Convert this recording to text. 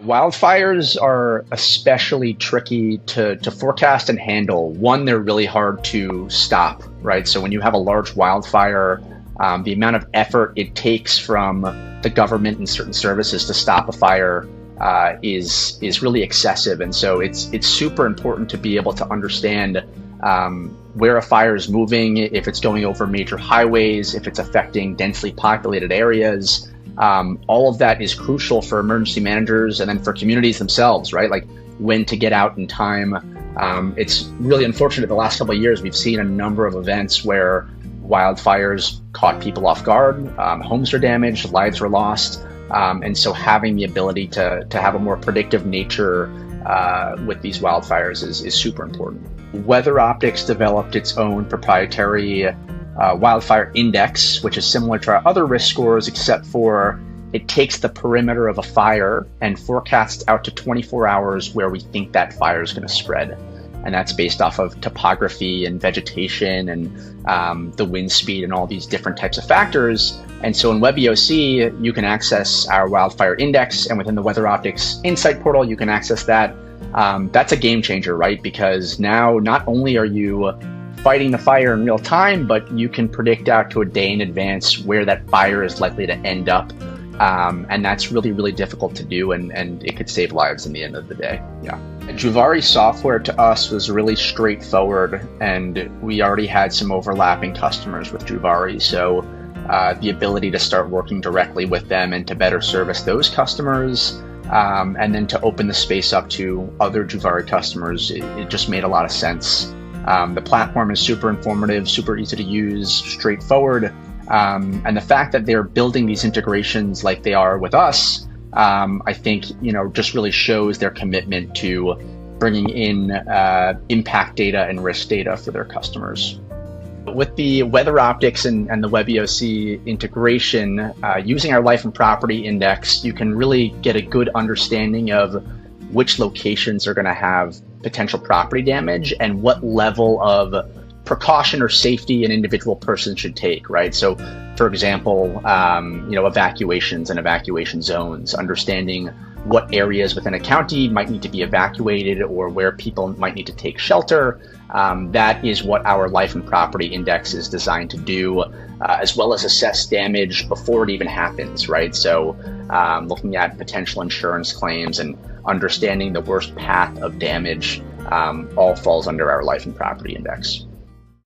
Wildfires are especially tricky to forecast and handle. One, they're really hard to stop, right? So when you have a large wildfire, the amount of effort it takes from the government and certain services to stop a fire is really excessive. And so it's super important to be able to understand where a fire is moving, if it's going over major highways, if it's affecting densely populated areas. All of that is crucial for emergency managers and then for communities themselves, right? Like when to get out in time. It's really unfortunate the last couple of years, we've seen a number of events where wildfires caught people off guard, homes were damaged, lives were lost. And so having the ability to have a more predictive nature with these wildfires is super important. WeatherOptics developed its own proprietary wildfire index, which is similar to our other risk scores, except for it takes the perimeter of a fire and forecasts out to 24 hours where we think that fire is going to spread. And that's based off of topography and vegetation and the wind speed and all these different types of factors. And so in WebEOC, you can access our wildfire index, and within the WeatherOptics Insight portal, you can access that. That's a game changer, right? Because now not only are you fighting the fire in real time, but you can predict out to a day in advance where that fire is likely to end up. And that's really, really difficult to do, and it could save lives in the end of the day. Yeah. Juvare software to us was really straightforward, and we already had some overlapping customers with Juvare. So the ability to start working directly with them and to better service those customers, and then to open the space up to other Juvare customers, it just made a lot of sense. The platform is super informative, super easy to use, straightforward. And the fact that they're building these integrations like they are with us, I think, just really shows their commitment to bringing in impact data and risk data for their customers. With the WeatherOptics and the WebEOC integration, using our life and property index, you can really get a good understanding of which locations are going to have potential property damage and what level of precaution or safety an individual person should take, right? So, for example, evacuations and evacuation zones, understanding what areas within a county might need to be evacuated or where people might need to take shelter. That is what our life and property index is designed to do, as well as assess damage before it even happens, right? So looking at potential insurance claims and understanding the worst path of damage all falls under our life and property index.